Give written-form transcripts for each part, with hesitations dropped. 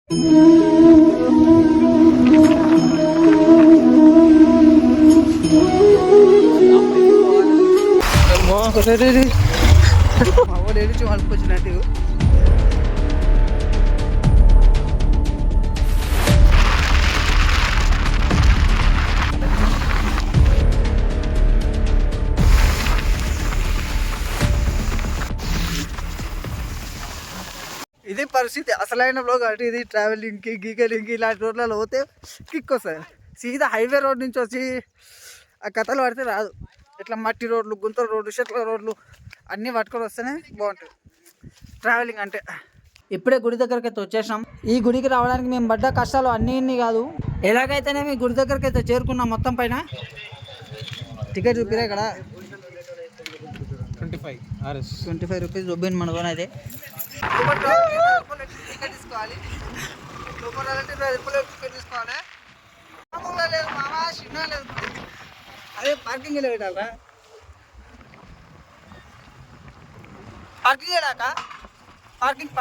మా వాడు ఏడిచి వాళ్ళకొచ్చినట్టు ఇది పరిస్థితి అసలైన బ్లాగ్ అంటే ఇది ట్రావెలింగ్కి గీకలింగ్కి ఇలాంటి రోడ్లలో పోతే కిక్ వస్తుంది. సీదా హైవే రోడ్ నుంచి వచ్చి ఆ కథలు పడితే రాదు. ఇట్లా మట్టి రోడ్లు, గుంతల రోడ్లు, చెట్ల రోడ్లు అన్నీ పట్టుకొని వస్తేనే బాగుంటుంది ట్రావెలింగ్ అంటే. ఇప్పుడే గుడి దగ్గరికి అయితే వచ్చేసాం. ఈ గుడికి రావడానికి మేము పడ్డ కష్టాలు అన్నీ కాదు. ఎలాగైతేనే మీ గుడి దగ్గరికి అయితే చేరుకున్నాం. మొత్తం పైన టికెట్ చూపిరా ఇక్కడ 25 రూపీస్ చూపింది మనతోనే. అయితే టికెట్ తీసుకోవాలి. టికెట్ తీసుకోవాలి. మామూలుగా లేదు మామా, చిన్న లేదు. అదే పార్కింగ్ వెళ్ళి పెట్టాలరా. పార్కింగ్ వెళ్ళాక పార్కింగ్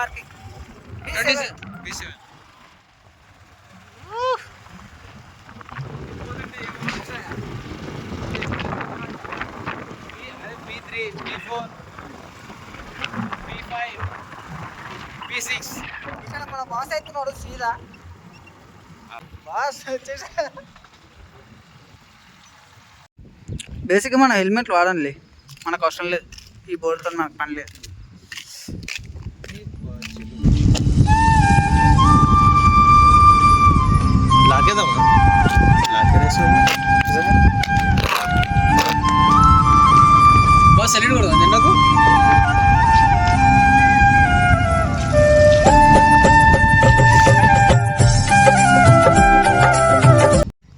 ఇక్కడ మన బాస్ అవుతున్నాడు సీదా. బాస్ వచ్చేసా. బేసిక్గా మనం హెల్మెట్లు వాడండి, మనకు అవసరం లేదు. ఈ బోర్డుతో మనకు పని లేదు.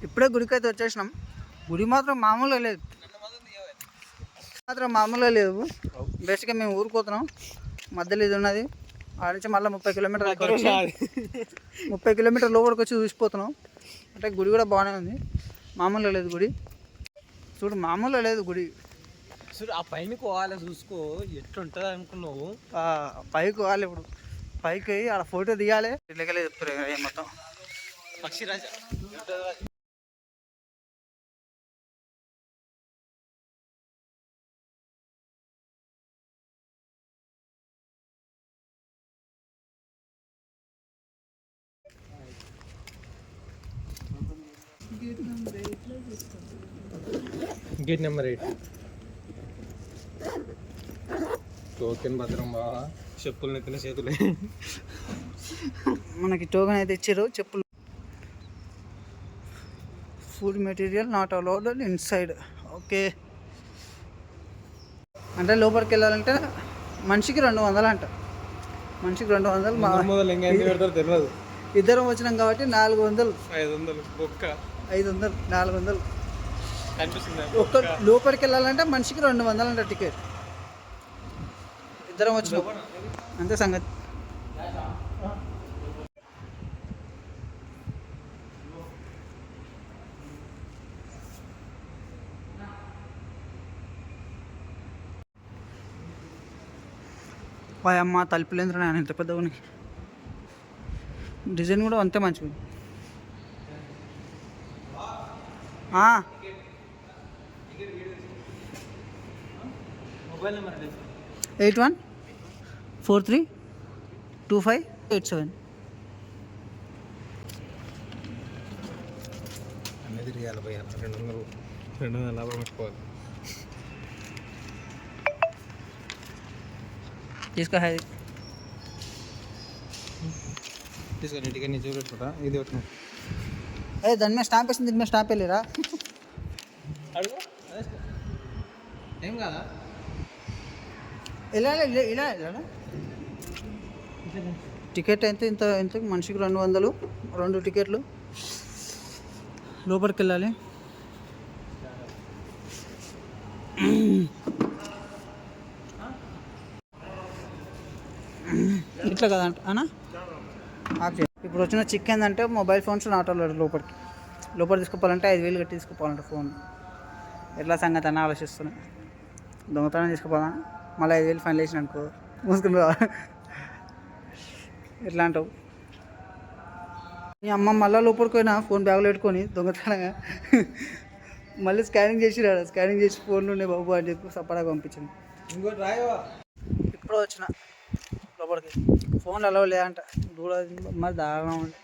ఇప్పుడే గుడికి అయితే వచ్చేసినాం. గుడి మాత్రం మామూలుగా లేదు, లేదు. బేసిక్గా మేము ఊరుకుపోతున్నాం. మధ్యలో ఇది ఉన్నది. ఆడ నుంచి మళ్ళీ 30 కిలోమీటర్ లోపలికి వచ్చి చూసిపోతున్నాం. అంటే గుడి కూడా బాగానే ఉంది. మామూలుగా లేదు గుడి. చూడు, మామూలుగా లేదు గుడి. చూడు, ఆ పైన పోవాలి, చూసుకో ఎట్లుంటుంది అనుకున్నావు. పైకి పోవాలి. ఇప్పుడు పైకి ఆడ ఫోటో దిగాలి. ఇళ్ళకెళ్ళి చెప్తారు మొత్తం. Pakshiraja gate number 8. టోకెన్ భద్రం బాగా. చెప్పులు నెత్తిన చేతులే. మనకి టోకెన్ అయితే ఇచ్చారు. చెప్పులు. Food material not allowed inside. Okay, అంటే లోపలికి వెళ్ళాలంటే మనిషికి 200 అంట. మనిషికి 200. తెలియదు. ఇద్దరం వచ్చినాం కాబట్టి 400. 500 400 ఒక్క లోపలికి వెళ్ళాలంటే మనిషికి 200 అంట టికెట్. ఇద్దరం వచ్చినాం అంతే సంగతి. అమ్మ తలుపులేంద్ర నేను ఎంత పెద్దగా. డిజైన్ కూడా అంతే మంచిగా. 81432587. అనేది రియాలి భయ్యా. 200 లాభం పెట్టుకోవాలి. తీసుకో తీసుకొని టికెట్ నీ చూపెట్టుకుంటా. ఇది ఒకటి దాని మీద స్టాంప్ వేసింది. దీని మీద స్టాంప్ వెళ్ళిరా. అడుగు ఏం కాదా. ఇలా టికెట్ అయితే ఇంత మనిషికి 200. 2 టికెట్లు. లోపలికి వెళ్ళాలి. ఇట్లా కదా అన్నా. ఇప్పుడు వచ్చిన చిక్ ఏంటంటే మొబైల్ ఫోన్స్ నాట్ అలౌడ్. లోపల తీసుకుపోవాలంటే 5,000 కట్టి తీసుకుపోవాలంటే ఫోన్. ఎట్లా సంగతి అని ఆలోచిస్తున్నాను. దొంగతనం తీసుకుపోదా, మళ్ళీ 5,000 ఫైన్ వేసిన అనుకో, మూసుకుని ఎట్లా అంటావు. మీ అమ్మ మళ్ళీ లోపలికి పోయినా ఫోన్ బ్యాగ్లో పెట్టుకొని దొంగతనంగా మళ్ళీ స్కానింగ్ చేసి రాడు, స్కానింగ్ చేసి ఫోన్లు ఉన్నాయి బాబు అని చెప్పి సపడాగా పంపించింది. ఇంకోటి రాయవా? ఇప్పుడు వచ్చిన లోపలికి ఫోన్లు అలవ లేదంట, దూడ మరి దారుణం ఉంది.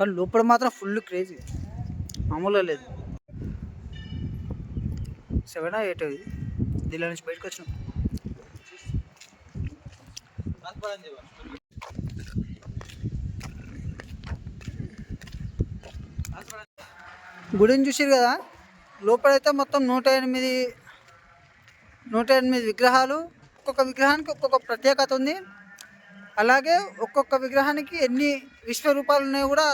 కానీ లోపల మాత్రం ఫుల్ క్రేజీ, మామూలుగా లేదు. 7 or 8 ఇది, దీనిలో నుంచి బయటకు వచ్చినాం. గుడిని చూసారు కదా, లోపలైతే మొత్తం 108 విగ్రహాలు. ఒక్కొక్క విగ్రహానికి ఒక్కొక్క ప్రత్యేకత ఉంది. అలాగే ఒక్కొక్క విగ్రహానికి ఎన్ని విశ్వరూపాలు ఉన్నాయో కూడా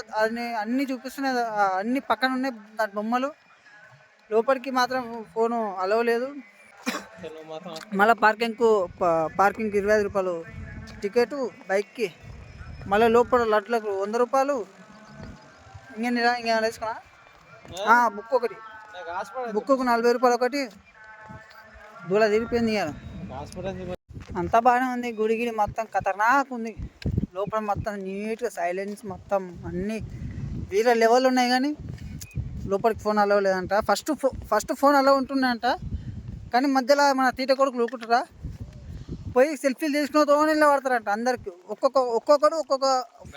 అన్నీ చూపిస్తున్నాయి. అన్ని పక్కన ఉన్నాయి దాని బొమ్మలు. లోపలికి మాత్రం ఫోను అలవ్ లేదు. మళ్ళీ పార్కింగ్కి 25 రూపాయలు టికెట్ బైక్కి. మళ్ళీ లోపల లడ్లకు 100 రూపాయలు. ఇంకేమైనా వేసుకున్నా బుక్ ఒకటి, బుక్కు 40 రూపాయలు ఒకటి. దూల తిరిగిపోయింది ఇక. అంతా బాగానే ఉంది. గుడి మొత్తం ఖతర్నాక్ ఉంది. లోపల మొత్తం నీట్గా సైలెన్స్, మొత్తం అన్నీ వేరే లెవెల్ ఉన్నాయి. కానీ లోపలికి ఫోన్ అలవ్ లేదంట. ఫస్ట్ ఫోన్ అలవ్ ఉంటుందంట. కానీ మధ్యలో మన తీట కొడుకులు ఊరుకుంటారా, పోయి సెల్ఫీలు తీసుకున్నతో నిలబడతారంట. అందరికి ఒక్కొక్కరు ఒక్కొక్క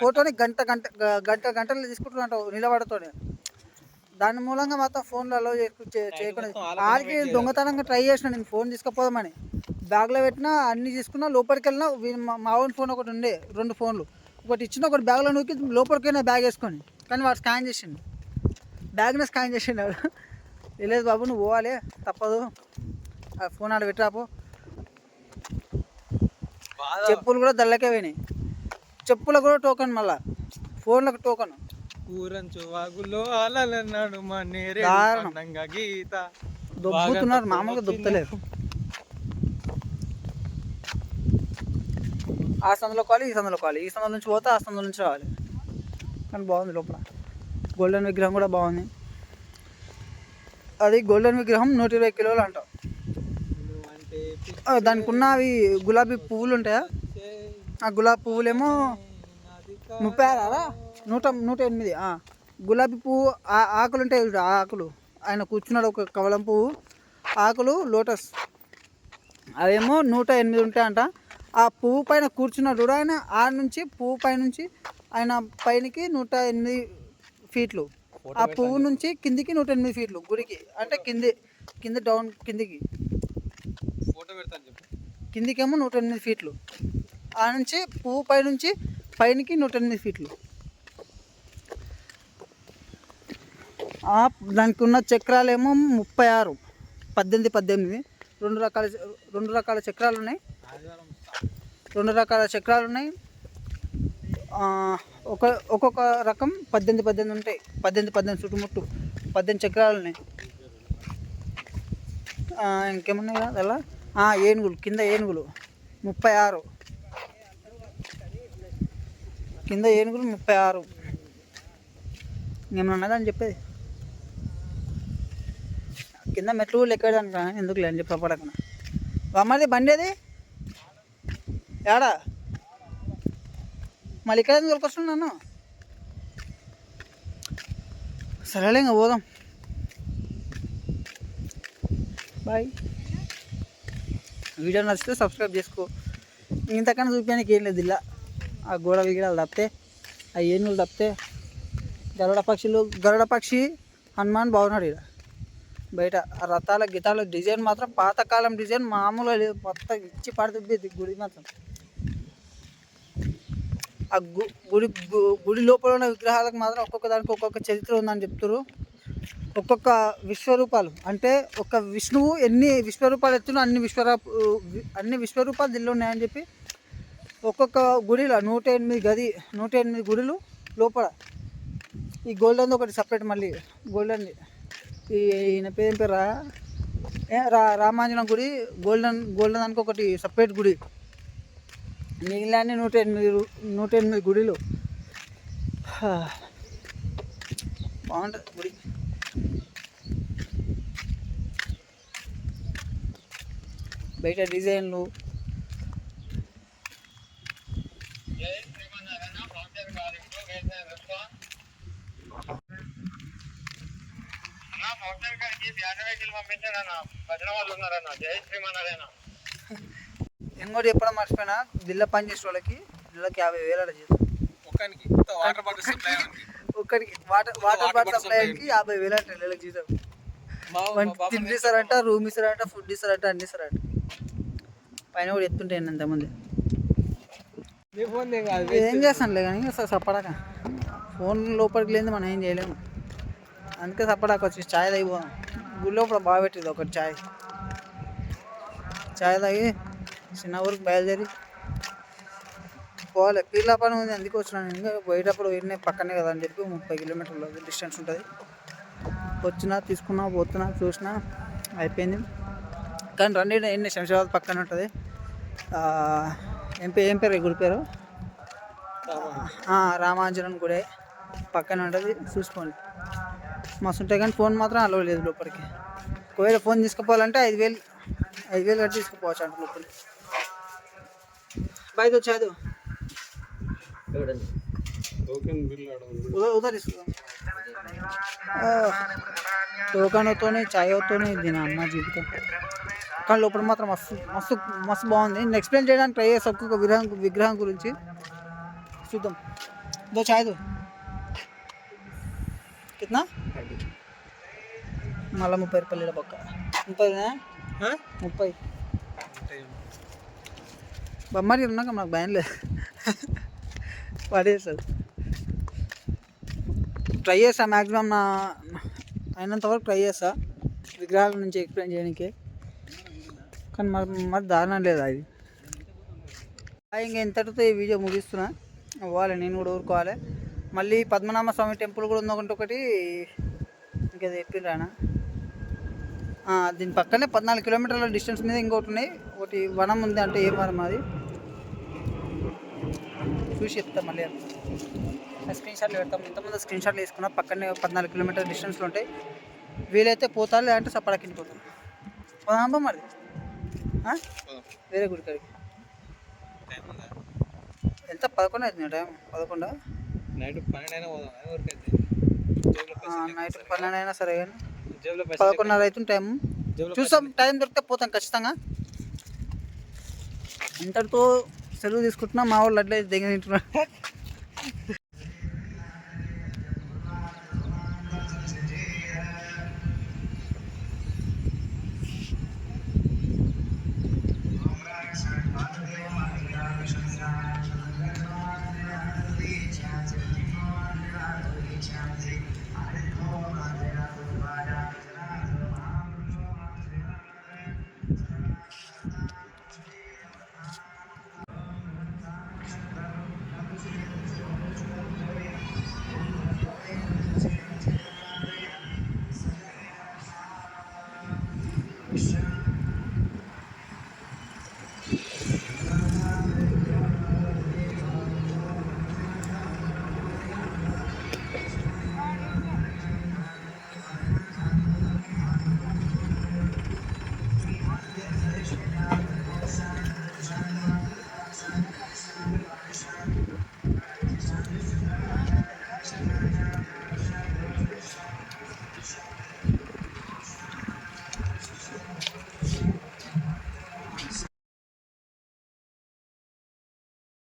ఫోటోని గంటలు తీసుకుంటారంట నిలబడతోనే. దాని మూలంగా మొత్తం ఫోన్లో అలవ్ చేయకుండా ఆడికి దొంగతనంగా ట్రై చేసిన. నేను ఫోన్ తీసుకుపోదామని బ్యాగ్లో పెట్టినా, అన్నీ తీసుకున్నా. లోపలికి వెళ్ళినా మా ఓన్ ఫోన్ ఒకటి ఉండే, 2 ఫోన్లు ఒకటి ఇచ్చిన, ఒకటి బ్యాగ్లో నూకి లోపలికి వెళ్ళినా బ్యాగ్ వేసుకొని. కానీ వాడు స్కాన్ చేసిండు, బ్యాగ్నే స్కాన్ చేసిండు. లేదు బాబు నువ్వు పోవాలి, తప్పదు, ఫోన్ ఆడ పెట్టరాపో. చెప్పులు కూడా దళ్ళకే పోయినాయి. చెప్పులకు కూడా టోకన్, మళ్ళా ఫోన్లకు టోకన్. దొబ్బుతున్నారు, మామూలుగా దొబ్బతలేరు. ఆ సందులో కావాలి, ఈ సందులో కావాలి, ఈ సందులో నుంచి పోతే ఆ సందులో నుంచి రావాలి. కానీ బాగుంది లోపల. గోల్డెన్ విగ్రహం కూడా బాగుంది. అది గోల్డెన్ విగ్రహం 120 కిలోలు అంట. దానికి ఉన్న అవి గులాబీ పువ్వులు ఉంటాయా, ఆ గులాబీ పువ్వులేమో 36 108. గులాబీ పువ్వు ఆకులు ఉంటాయి, ఆకులు ఆయన కూర్చున్నాడు, ఒక కవలం పువ్వు ఆకులు లోటస్, అవేమో 108 ఉంటాయంట. ఆ పువ్వు పైన కూర్చున్నాడు ఆయన. ఆ నుంచి పువ్వు పైనుంచి ఆయన పైనకి 108 ఫీట్లు, ఆ పువ్వు నుంచి కిందికి 108 ఫీట్లు గుడికి. అంటే కింద డౌన్ కిందికి కిందికేమో 108 ఫీట్లు, ఆ నుంచి పువ్వు పైనుంచి పైనకి 108 ఫీట్లు. దానికి ఉన్న చక్రాలేమో 36, 18. 2 రకాల చక్రాలు ఉన్నాయి. 2 రకాల చక్రాలు ఉన్నాయి. ఒక్కొక్క రకం 18 ఉంటాయి. 18 చుట్టుముట్టు 18 చక్రాలు ఉన్నాయి. ఇంకేమున్నాయి కదా అలా. ఏనుగులు, కింద ఏనుగులు 36, కింద ఏనుగులు 36. ఇంకేమన్నా ఉన్నదా అని చెప్పేది. కింద మెట్లు కూడా ఎక్కడానికి ఎందుకు లేని చెప్పి పడకన. అమ్మది బండి అది ఏడా, మళ్ళీ ఇక్కడ దొరికొస్తున్నాను నన్ను. సరేలే ఇంకా పోదాం, బాయ్. వీడియో నచ్చితే సబ్స్క్రైబ్ చేసుకో. ఇంతకన్నా చూపించడానికి ఏం లేదు. ఇలా ఆ గోడ విగడాలు తప్పితే, ఆ ఏనుగులు తప్పితే, గరుడ పక్షి హనుమాన్ బాగున్నాడు ఇక్కడ బయట. ఆ రథాల గితాల డిజైన్ మాత్రం పాతకాలం డిజైన్, మామూలుగా లేదు. మొత్తం ఇచ్చి పడుతుంది గుడి మాత్రం. ఆ గుడి లోపల ఉన్న విగ్రహాలకు మాత్రం ఒక్కొక్క దానికి ఒక్కొక్క చరిత్ర ఉందని చెప్తారు. ఒక్కొక్క విశ్వరూపాలు అంటే, ఒక విష్ణువు ఎన్ని విశ్వరూపాలు ఎత్తునో అన్ని విశ్వరూపాలు దీనిలో ఉన్నాయని చెప్పి ఒక్కొక్క గుడిలో 108 గుడులు లోపల. ఈ గోల్డెన్ ఒకటి సపరేట్, మళ్ళీ గోల్డెన్ ఈయన పేరు రామాంజన గుడి గోల్డెన్ దానికి ఒకటి సపరేట్ గుడి. మిగిలిన 108 గుడిలు. బాగుంటుంది గుడి. బయట డిజైన్లు ఇంకోటి చెప్పడం మర్చిపోయినా, దిల్ల పని చేసే వాళ్ళకి నెలకి 50,000 అలా జీతం. ఒక్కడికి వాటర్ బాటిల్ సప్లైకి 50,000 అంటే నెలకి జీతం. తిండి ఇస్తారంట, రూమ్ ఇస్తారంట, ఫుడ్ ఇస్తారంట, అన్ని ఇస్తారంట. పైన కూడా ఎత్తుంటే అంతమంది ఏం చేస్తానులే కానీ అసలు సప్పడాక ఫోన్ లోపలికి లేదు, మనం ఏం చేయలేము. అందుకే సప్పడాక వచ్చి ఛాయ్ తాగిపోదాం. గుళ్ళో కూడా బాగా పెట్టింది ఒకటి ఛాయ్ తాగి చిన్న ఊరికి బయలుదేరి పోవాలి. పీర్ల పని ఉంది, అందుకే వచ్చినాను. ఇంకా పోయేటప్పుడు వెళ్ళిన పక్కనే కదా అని చెప్పి 30 కిలోమీటర్ల డిస్టెన్స్ ఉంటుంది. వచ్చినా తీసుకున్నా పోతున్నా చూసినా అయిపోయింది. కానీ రండి ఎన్ని శంషాబాద్ పక్కన ఉంటుంది. ఏం పేరు గుడి పేరు? రామాంజనం గుడి పక్కన ఉంటుంది, చూసుకోండి. మస్తు ఉంటాయి. కానీ ఫోన్ మాత్రం అలవ లేదు లోపలికి. ఒకవేళ ఫోన్ తీసుకుపోవాలంటే 5,000 కట్టి తీసుకుపోవచ్చు అంట లోపలికి. బయట వచ్చాదు ఉదర్ తీసుకుందాం. టోకన్తో ఛాయ్తో దీని అమ్మ జీవితం. కానీ లోపల మాత్రం మస్తు మస్తు మస్తు బాగుంది. నేను ఎక్స్ప్లెయిన్ చేయడానికి ట్రై చేస్తాను ఒక్కొక్క విగ్రహం గురించి. చూద్దాం. ఛాయ్ కిतना మళ్ళీ 30 రూపాయలు పక్క 30 బొమ్మడి ఉన్నాక మాకు భయం లేదు. పడేస్తాడు. ట్రై చేస్తా మ్యాక్సిమం నా అయినంత వరకు ట్రై చేస్తా విగ్రహాల నుంచి ఎక్స్ప్లెయిన్ చేయడానికి. కానీ మరి దారుణం లేదు అది. ఇంకా ఇంతటితో ఈ వీడియో ముగిస్తున్నా. పోవాలి, నేను కూడా ఊరుకోవాలి. మళ్ళీ పద్మనాభ స్వామి టెంపుల్ కూడా ఉంది ఒకటి. ఇంకా చెప్పిండ్రానా దీని పక్కనే 14 కిలోమీటర్ల డిస్టెన్స్ మీద ఇంకోటి ఉన్నాయి. ఒకటి వనం ఉంది. అంటే ఏం వనం అది చూసి చెప్తా. మళ్ళీ స్క్రీన్ షాట్లు పెడతాం. ఇంతమంది స్క్రీన్ షాట్లు వేసుకున్నా. పక్కనే 14 కిలోమీటర్ల డిస్టెన్స్లో ఉంటాయి. వీలైతే పోతారు, లేదంటే సప్పడాకి పోతాం. పోదాంబా మరి వేరే గుడి కాడికి. ఎంత 11 అవుతుంది టైం? 11 నైట్ 12 అయినా సరే కానీ 11:30 అవుతుంది టైం. చూస్తాం, టైం దొరికితే పోతాం ఖచ్చితంగా. ఇంతటితో సెలవు తీసుకుంటున్నా. మా వాళ్ళు అట్లే దగ్గర తింటున్నారు.